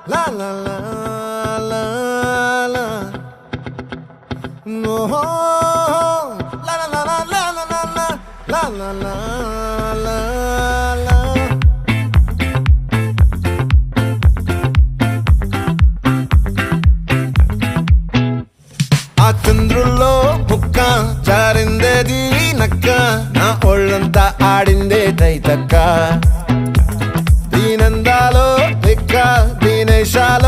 La la la la la. No. La la la la la la la la. La la la la la. ఆ చంద్రుల్లో బుక్క జారిందేది నక్క నా ఒళ్ళంతా ఆడిందే తైతక్క దీనందాలో లెక్క దీనేశాల